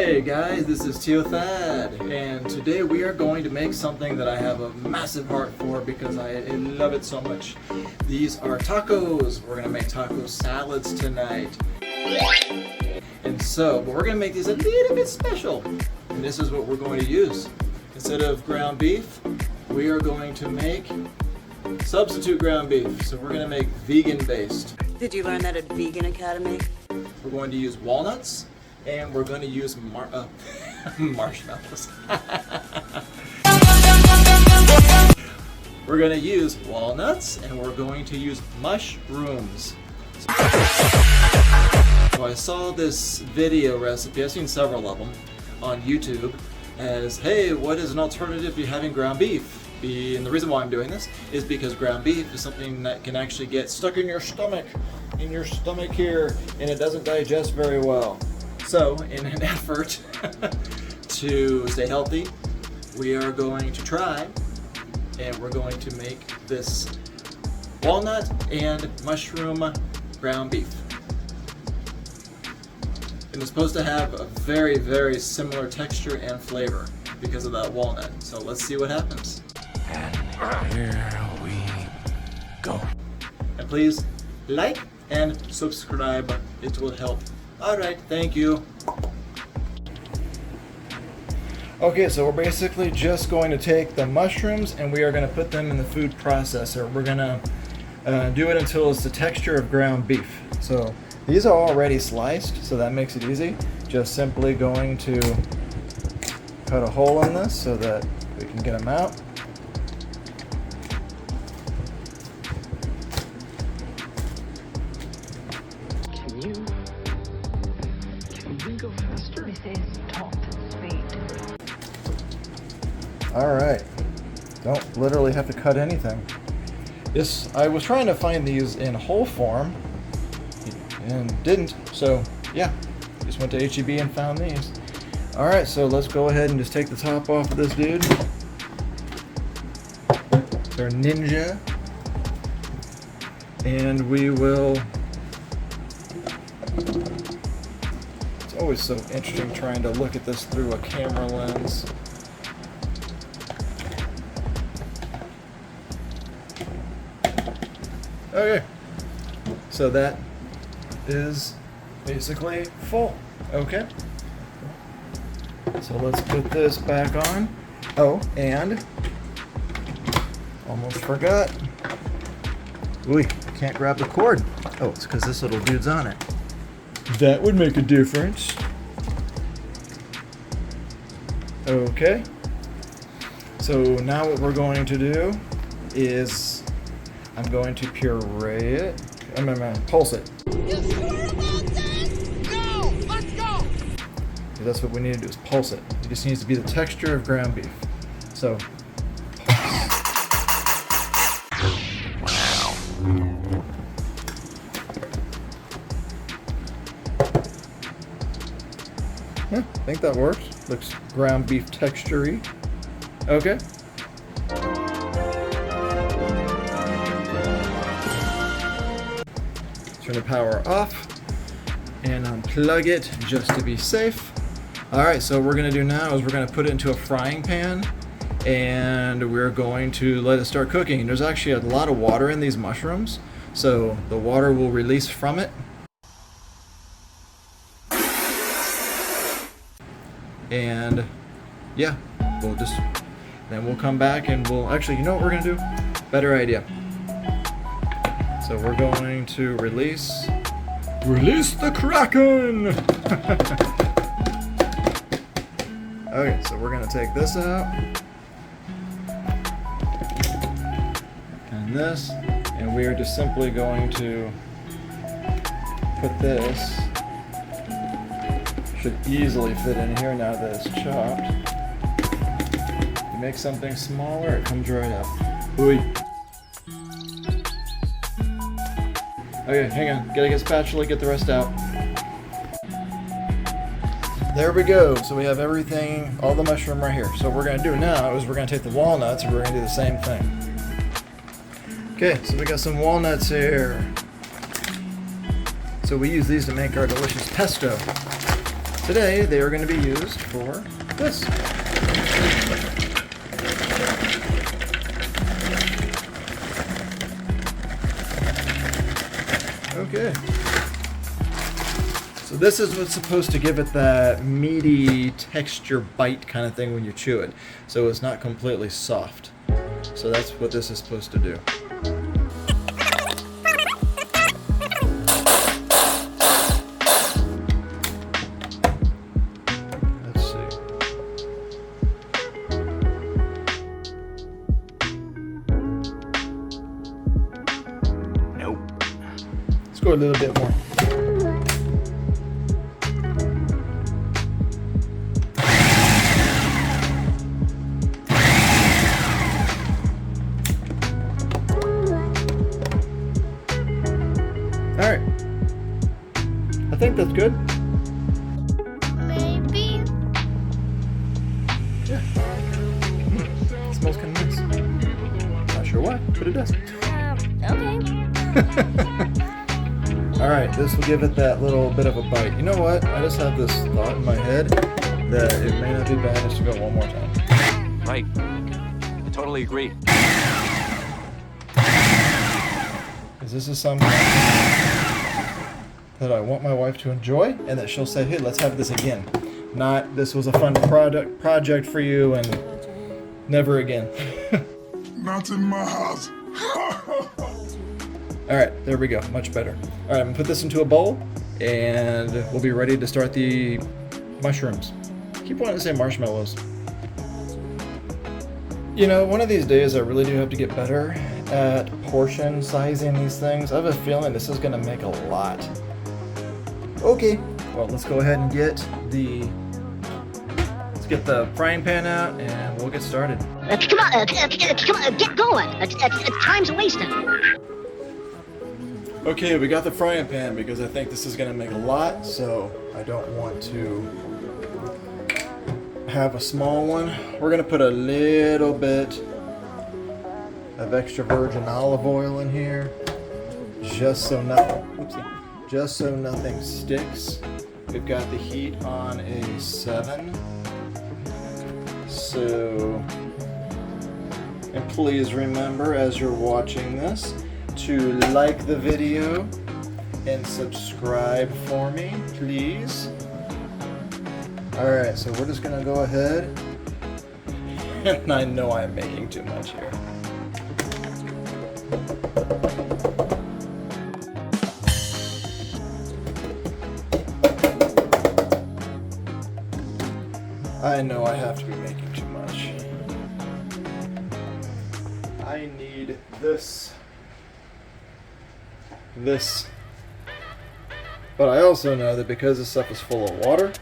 Hey guys, this is Tio Thad, and today we are going to make something that I have a massive heart for because I love it so much. These are tacos. We're going to make taco salads tonight. And so, but we're going to make these a little bit special. And this is what we're going to use. Instead of ground beef, we are going to make substitute ground beef. So we're going to make vegan based. Did you learn that at Vegan Academy? We're going to use walnuts. And we're going to use marshmallows. We're going to use walnuts and we're going to use mushrooms. So I saw this video recipe, I've seen several of them on YouTube, as hey, what is an alternative to having ground beef? And the reason why I'm doing this is because ground beef is something that can actually get stuck in your stomach here, and it doesn't digest very well. So, in an effort to stay healthy, we are going to try, and we're going to make this walnut and mushroom ground beef. And it's supposed to have a very, very similar texture and flavor because of that walnut. So let's see what happens. And here we go. And please like and subscribe. It will help. Alright, thank you. Okay, so we're basically just going to take the mushrooms and we are going to put them in the food processor. We're going to do it until it's the texture of ground beef. So these are already sliced, so that makes it easy. Just simply going to cut a hole in this so that we can get them out. Alright, don't literally have to cut anything. I was trying to find these in whole form and didn't, so yeah, just went to HEB and found these. Alright, so let's go ahead and just take the top off of this dude. They're Ninja. And we will... It's always so interesting trying to look at this through a camera lens. Okay, so that is basically full. Okay, so let's put this back on. Oh, and almost forgot. Ooh, can't grab the cord. Oh, it's because this little dude's on it. That would make a difference. Okay, so now what we're going to do is I'm going to puree it. I'm gonna pulse it. You swear about this? Go! Let's go! That's what we need to do, is pulse it. It just needs to be the texture of ground beef. So, Wow. yeah, I think that works. Looks ground beef texture-y. Okay. Turn the power off and unplug it just to be safe. Alright, so what we're going to do now is we're going to put it into a frying pan and we're going to let it start cooking. There's actually a lot of water in these mushrooms, so the water will release from it. And yeah, then we'll come back and we'll, actually, you know what we're going to do? Better idea. So we're going to release the Kraken! Okay, so we're going to take this out. And this. And we are just simply going to put this. Should easily fit in here now that it's chopped. You make something smaller, it comes right up. Ooh. Okay, hang on. Gotta get a spatula, get the rest out. There we go. So we have everything, all the mushroom right here. So what we're gonna do now is we're gonna take the walnuts and we're gonna do the same thing. Okay, so we got some walnuts here. So we use these to make our delicious pesto. Today they are going to be used for this. Okay. So this is what's supposed to give it that meaty texture bite kind of thing when you chew it. So it's not completely soft. So that's what this is supposed to do. Let's see. Nope. Let's go a little bit more. Alright. I think that's good. Maybe. Yeah. It smells kind of nice. Not sure why, but it does. Okay. Alright, this will give it that little bit of a bite. You know what? I just have this thought in my head that it may not be bad just to go one more time. Right. I totally agree. Because this is something that I want my wife to enjoy, and that she'll say, hey, let's have this again. Not, this was a fun project for you, and never again. Not in my house. Alright, there we go. Much better. Alright, I'm going to put this into a bowl, and we'll be ready to start the mushrooms. Keep wanting to say marshmallows. You know, one of these days I really do have to get better at portion sizing these things. I have a feeling this is going to make a lot. Okay, well, let's go ahead and get the frying pan out, and we'll get started. Come on, get going. Time's wasting. Okay, we got the frying pan because I think this is going to make a lot, so I don't want to have a small one. We're going to put a little bit of extra virgin olive oil in here, just so nothing sticks. We've got the heat on a 7. So, and please remember as you're watching this to like the video and subscribe for me, please. Alright, so we're just gonna go ahead, and I know I'm making too much here. I know I have to be making too much. I need this. But I also know that because this stuff is full of water,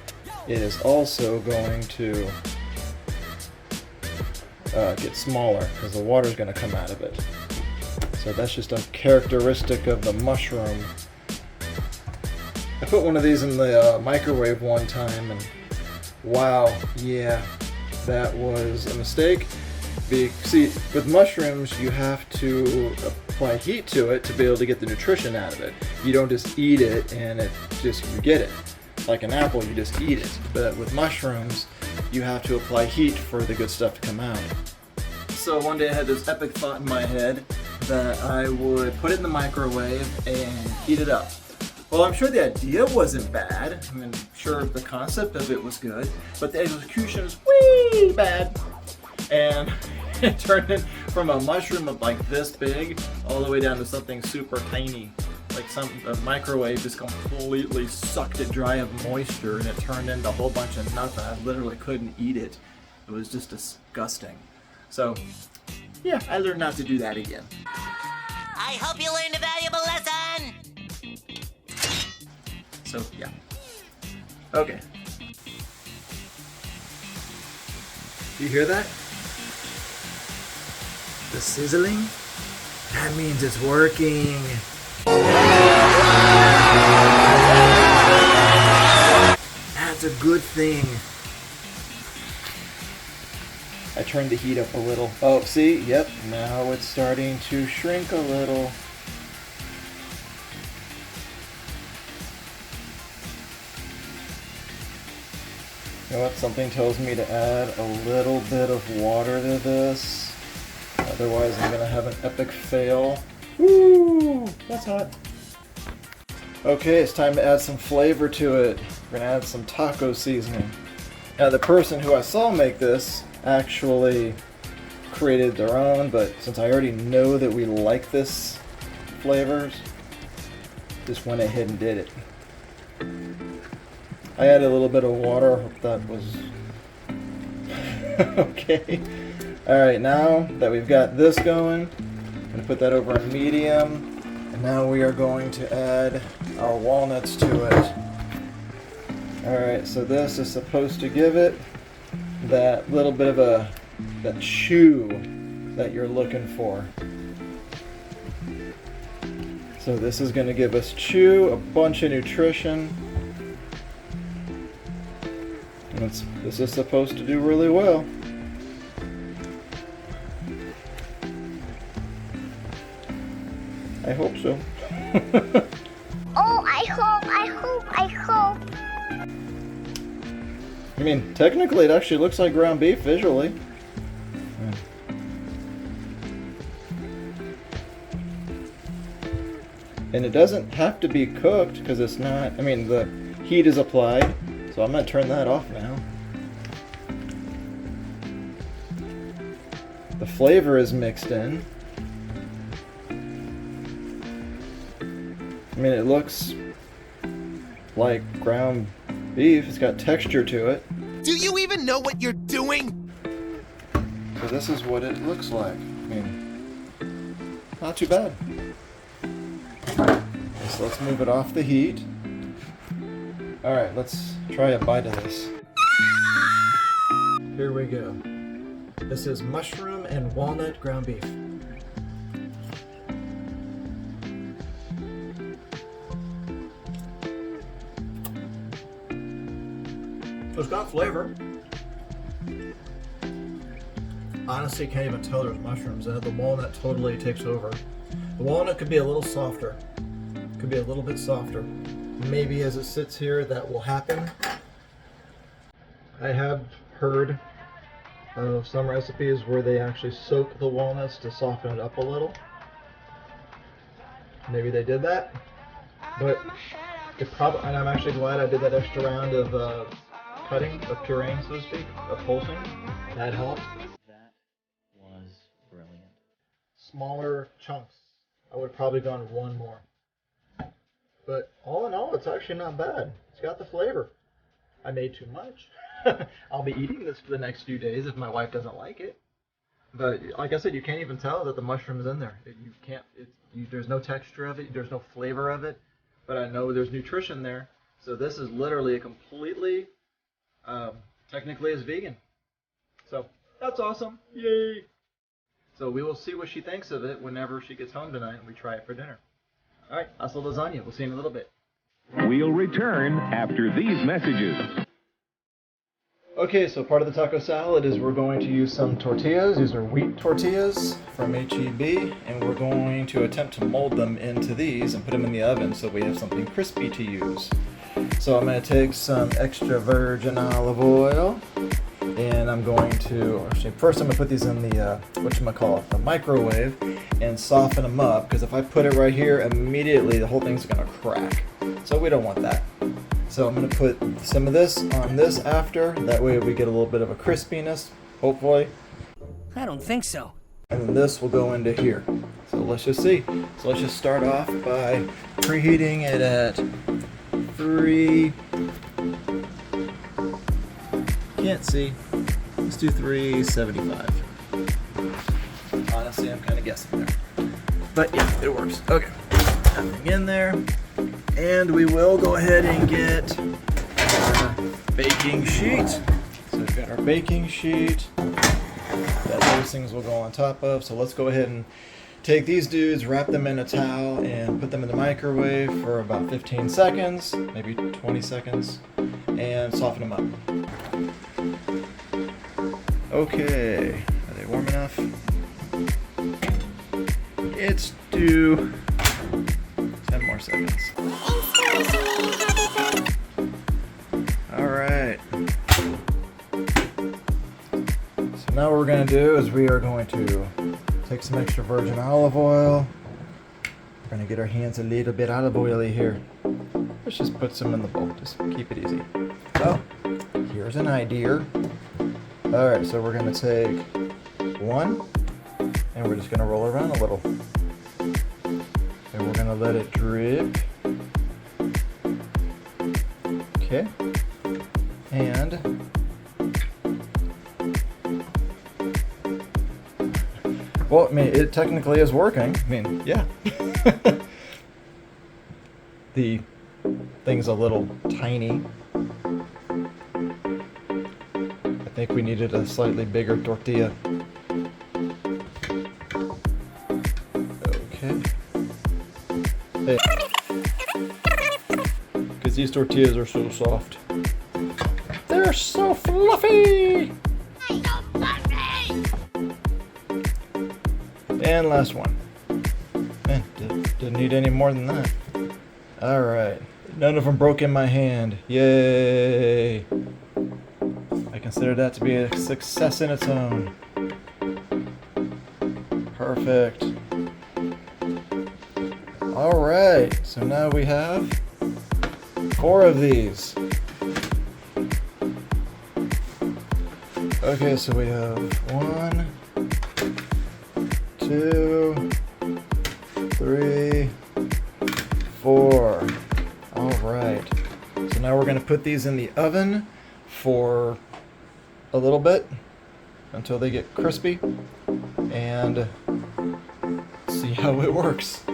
it is also going to get smaller because the water is going to come out of it. So that's just a characteristic of the mushroom. I put one of these in the microwave one time, and wow, yeah, that was a mistake. See, with mushrooms, you have to apply heat to it to be able to get the nutrition out of it. You don't just eat it and you get it. Like an apple, you just eat it. But with mushrooms, you have to apply heat for the good stuff to come out. So one day I had this epic thought in my head that I would put it in the microwave and heat it up. Well, I'm sure the idea wasn't bad. I mean, sure, the concept of it was good, but the execution was way bad. And it turned in from a mushroom of like this big all the way down to something super tiny. Like a microwave just completely sucked it dry of moisture, and it turned into a whole bunch of nothing. I literally couldn't eat it. It was just disgusting. So, yeah, I learned not to do that again. I hope you learned a valuable lesson! So, yeah. Okay. Do you hear that? The sizzling? That means it's working. That's a good thing. I turned the heat up a little. Oh, see? Yep. Now it's starting to shrink a little. You know what? Something tells me to add a little bit of water to this. Otherwise, I'm gonna have an epic fail. Woo! That's hot. Okay, it's time to add some flavor to it. We're gonna add some taco seasoning. Now, the person who I saw make this actually created their own, but since I already know that we like this flavors, just went ahead and did it. I added a little bit of water. Hope that was okay. Alright, now that we've got this going, I'm going to put that over on medium. And now we are going to add our walnuts to it. Alright, so this is supposed to give it that little bit of that chew that you're looking for. So this is going to give us chew, a bunch of nutrition. And this is supposed to do really well. I hope so. Oh, I hope. I mean, technically it actually looks like ground beef visually. And it doesn't have to be cooked because it's not, I mean, the heat is applied, so I'm going to turn that off now. The flavor is mixed in. I mean, it looks like ground beef. It's got texture to it. Do you even know what you're doing? So this is what it looks like. I mean, not too bad. So let's move it off the heat. Alright, let's try a bite of this. Here we go. This is mushroom and walnut ground beef. It's got flavor. Honestly, can't even tell there's mushrooms in it. The walnut totally takes over. The walnut could be a little softer. Could be a little bit softer. Maybe as it sits here, that will happen. I have heard of some recipes where they actually soak the walnuts to soften it up a little. Maybe they did that, but it probably. And I'm actually glad I did that extra round of cutting, of pureeing, so to speak, of pulsing. That helped. That was brilliant. Smaller chunks. I would have probably gone one more. But all in all, it's actually not bad. It's got the flavor. I made too much. I'll be eating this for the next few days if my wife doesn't like it. But like I said, you can't even tell that the mushroom's in there. You can't. There's no texture of it. There's no flavor of it. But I know there's nutrition there. So this is literally a completely, technically is vegan. So that's awesome. Yay! So we will see what she thinks of it whenever she gets home tonight and we try it for dinner. All right, hasta lasagna. We'll see you in a little bit. We'll return after these messages. Okay, so part of the taco salad is we're going to use some tortillas. These are wheat tortillas from H-E-B, and we're going to attempt to mold them into these and put them in the oven so we have something crispy to use. So I'm going to take some extra virgin olive oil, and I'm going to, actually first I'm going to put these in the, the microwave, and soften them up, because if I put it right here, immediately the whole thing's going to crack. So we don't want that. So I'm going to put some of this on this after, that way we get a little bit of a crispiness, hopefully. I don't think so. And then this will go into here. So let's just see. So let's just start off by preheating it at 3... Can't see. Let's do 375. Honestly, I'm kind of guessing there. But yeah, it works. Okay. Nothing in there. And we will go ahead and get our baking sheet. So we've got our baking sheet that those things will go on top of. So let's go ahead and take these dudes, wrap them in a towel, and put them in the microwave for about 15 seconds, maybe 20 seconds, and soften them up. Okay, are they warm enough? It's due 10 more seconds. Alright. Now what we're going to do is we are going to take some extra virgin olive oil. We're going to get our hands a little bit olive oily here. Let's just put some in the bowl. Just keep it easy. Oh, here's an idea. Alright, so we're going to take one, and we're just going to roll around a little. And we're going to let it drip. Okay. And well, I mean, it technically is working. I mean, yeah. The thing's a little tiny. I think we needed a slightly bigger tortilla. Okay. Hey. Because these tortillas are so soft. They're so fluffy! And last one. Man, didn't need any more than that. Alright. None of them broke in my hand. Yay! I consider that to be a success in its own. Perfect. Alright, so now we have 4 of these. Okay, so we have 1, 2, 3, 4. Alright. So now we're going to put these in the oven for a little bit until they get crispy and see how it works.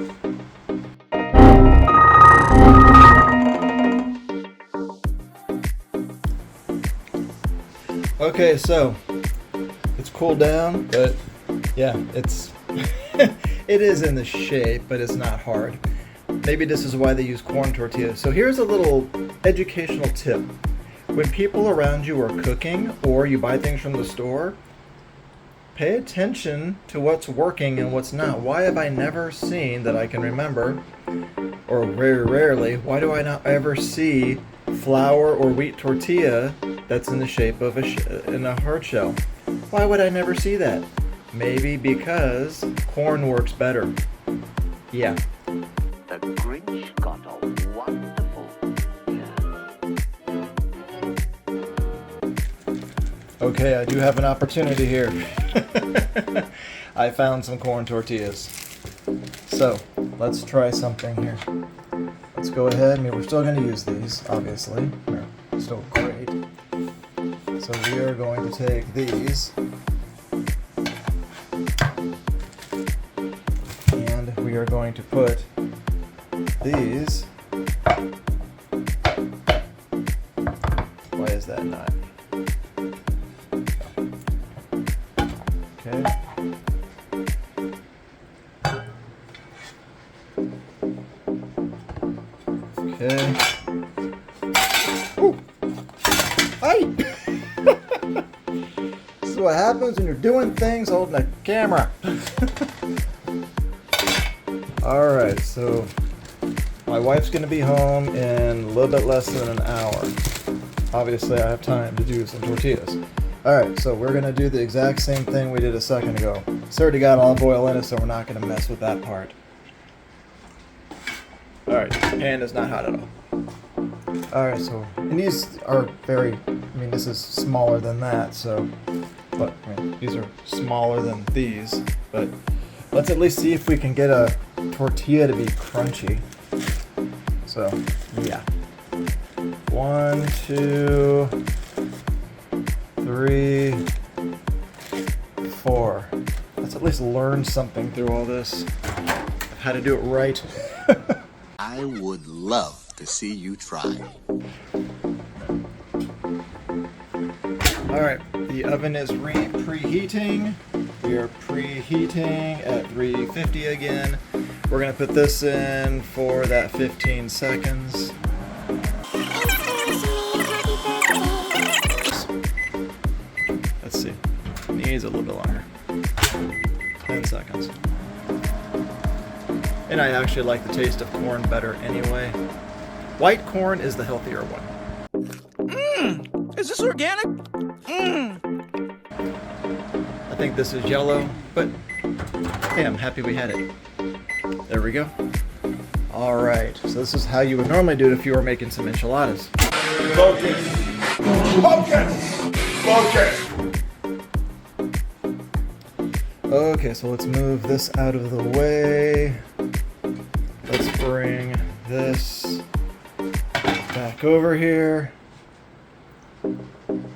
Okay, so it's cooled down, but yeah, it's it is in the shape, but it's not hard. Maybe this is why they use corn tortillas. So here's a little educational tip. When people around you are cooking or you buy things from the store, pay attention to what's working and what's not. Why have I never seen, that I can remember, or very rarely, why do I not ever see flour or wheat tortilla that's in the shape of in a hard shell? Why would I never see that? Maybe because corn works better. Yeah. The Grinch got a wonderful gift. Okay, I do have an opportunity here. I found some corn tortillas. So, let's try something here. Let's go ahead. I mean, we're still going to use these, obviously. They're still great. So we are going to take these. And we are going to put these. Why is that not? Okay. Okay. Ooh. Hi! This is what happens when you're doing things holding a camera. Alright, so my wife's going to be home in a little bit less than an hour. Obviously, I have time to do some tortillas. Alright, so we're going to do the exact same thing we did a second ago. It's already got olive oil in it, so we're not going to mess with that part. Alright, pan is not hot at all. Alright, so, and these are very, I mean, this is smaller than that, so, but, I mean, these are smaller than these, but let's at least see if we can get a tortilla to be crunchy. So, yeah. 1, 2, 3, 4. Let's at least learn something through all this. How to do it right. I would love to see you try. Alright, the oven is preheating. We are preheating at 350 again. We're going to put this in for that 15 seconds. Let's see. Needs a little bit longer. 10 seconds. And I actually like the taste of corn better anyway. White corn is the healthier one. Is this organic? think this is yellow, but hey, I'm happy we had it. There we go. Alright, so this is how you would normally do it if you were making some enchiladas. Focus. Focus. Focus. Okay, so let's move this out of the way. Let's bring this back over here.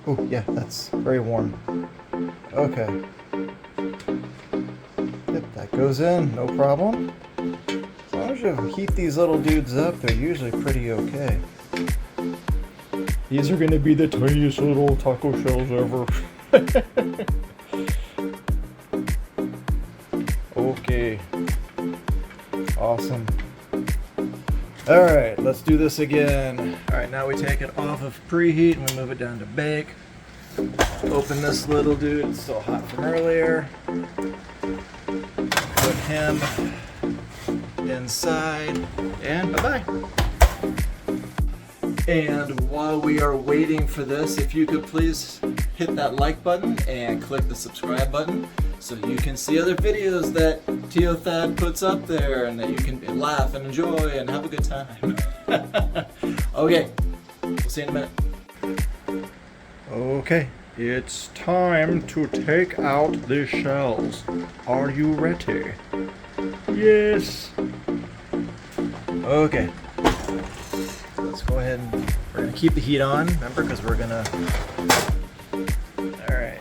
Oh, yeah, that's very warm. Okay. Yep, that goes in, no problem. As long as you heat these little dudes up, they're usually pretty okay. These are gonna be the tiniest little taco shells ever. Okay. Awesome. Alright, let's do this again. Alright, now we take it off of preheat and we move it down to bake. Open this little dude, it's still hot from earlier. Put him inside, and bye-bye. And while we are waiting for this, if you could please hit that like button and click the subscribe button so you can see other videos that Tio Thad puts up there and that you can laugh and enjoy and have a good time. Okay, we'll see you in a minute. Okay, it's time to take out the shells. Are you ready? Yes. Okay. So let's go ahead and we're gonna keep the heat on, remember, because we're gonna. All right.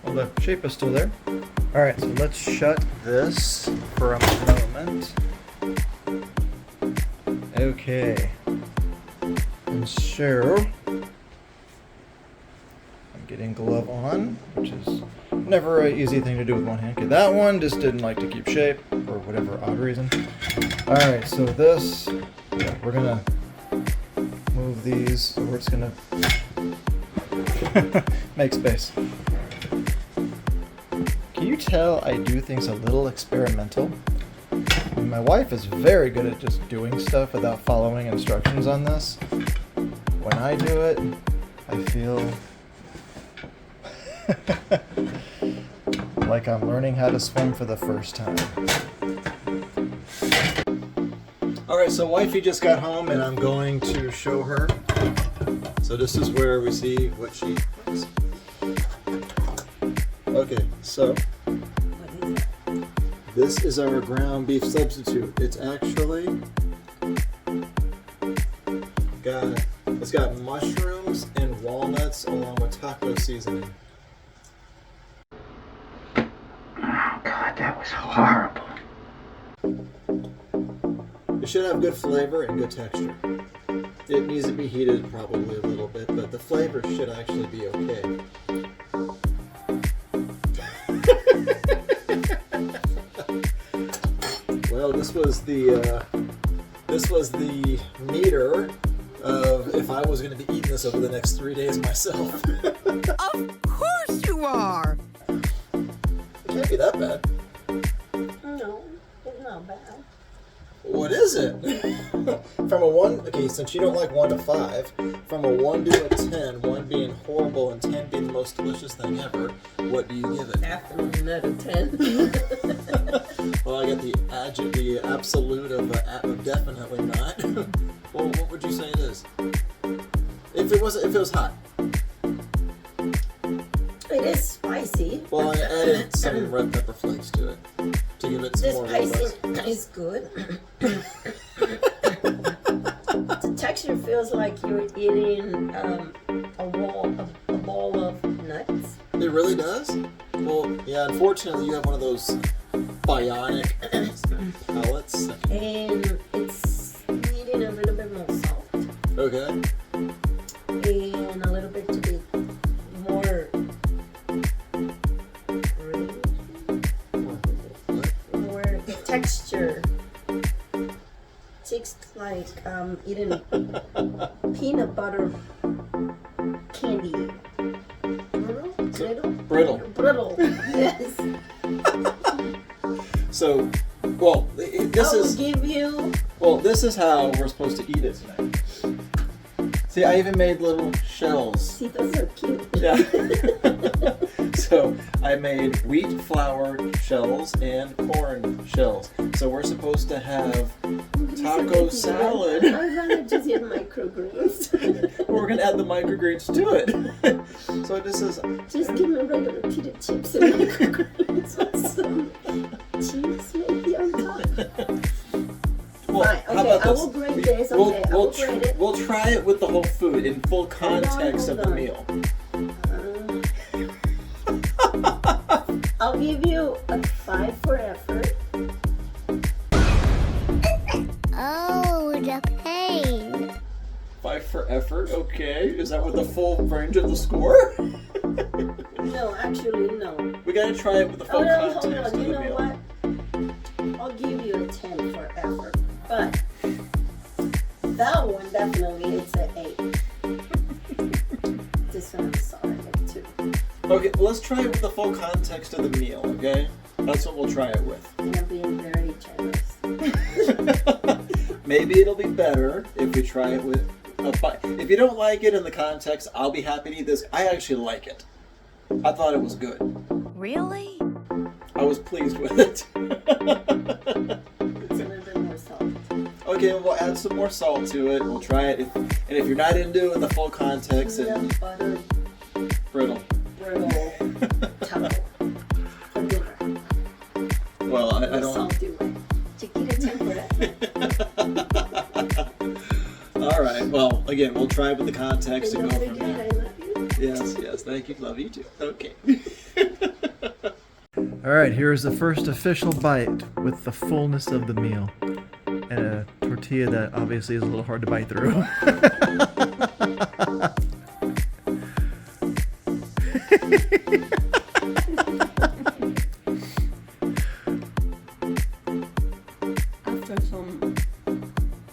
Well, the shape is still there. All right, so let's shut this for a moment. Okay. And so I'm getting glove on, which is never an easy thing to do with one hand. Okay, that one just didn't like to keep shape for whatever odd reason. All right, so this, yeah, we're gonna move these. So we're just gonna make space. Can you tell I do things a little experimental? I mean, my wife is very good at just doing stuff without following instructions on this. When I do it, I feel like I'm learning how to swim for the first time. Alright, so wifey just got home and I'm going to show her. So this is where we see what she thinks. Okay, so this is our ground beef substitute. It's actually got mushrooms and walnuts along with taco seasoning. Oh God, that was horrible. It should have good flavor and good texture. It needs to be heated probably a little bit, but the flavor should actually be okay. Well, this was the meter of if I was going to be eating this over the next 3 days myself. Of course you are! It can't be that bad. No, it's not bad. What is it? From a 1, okay, since you don't like 1 to 5, from a 1 to a 10, 1 being horrible and 10 being the most delicious thing ever, what do you give it? Definitely not a 10. Well, I got the absolute of definitely not. Well, what would you say it is? If it was hot. It is spicy. Well, I added some red pepper flakes to it to give it some more robust. The spicy is good. The texture feels like you're eating a ball of nuts. It really does? Well, yeah, unfortunately you have one of those bionic pellets. And it's needing a little bit more salt. Okay. And a little bit to be more the texture tastes like eating peanut butter candy. Brittle. Yes. So, well, this is give you. Well, this is how we're supposed to eat it tonight. See, I even made little shells. See, those are cute. Yeah. So I made wheat flour shells and corn shells. So we're supposed to have taco salad. I'd rather just eat microgreens. We're gonna add the microgreens to it. So this is just give me regular pita chips and microgreens with some cheese maybe on top. Well, right, okay, how about I this? will grade this. Okay, I will grade it. We'll try it with the whole food in full context of the meal. I'll give you a 5 for effort. Oh, the pain. 5 for effort, okay. Is that with the full range of the score? No, actually, no. We gotta try it with the full context hold on. of the You know meal. what? I'll give you a 10 for effort. But that one definitely it's an 8. This one I'm sorry, like 2. Okay, well, let's try it with the full context of the meal, okay? That's what we'll try it with. And I'm being very generous. Maybe it'll be better if we try it with a bite. If you don't like it in the context, I'll be happy to eat this. I actually like it. I thought it was good. Really? I was pleased with it. It's a little bit more salt. Okay, we'll add some more salt to it. We'll try it. And if you're not into it in the full context, Peanut butter brittle. taco for dinner. Well, I don't. Salty way. Chiquita 10 for effort. All right. Well, again, we'll try it with the context and go from Again, there. I love you. Yes. Thank you. Love you too. Okay. All right. Here's the first official bite with the fullness of the meal, and a tortilla that obviously is a little hard to bite through. After some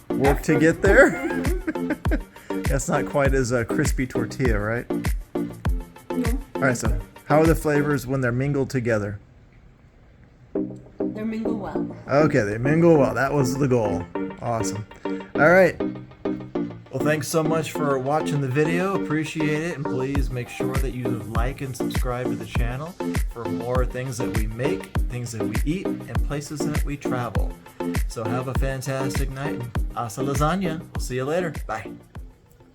Work to get there. That's not quite as a crispy tortilla, right? No. All right. So, how are the flavors when they're mingled together? They're mingle well. Okay, they mingle well. That was the goal. Awesome. All right. Well, thanks so much for watching the video. Appreciate it. And please make sure that you like and subscribe to the channel for more things that we make, things that we eat, and places that we travel. So have a fantastic night. And hasta lasagna. We'll see you later. Bye.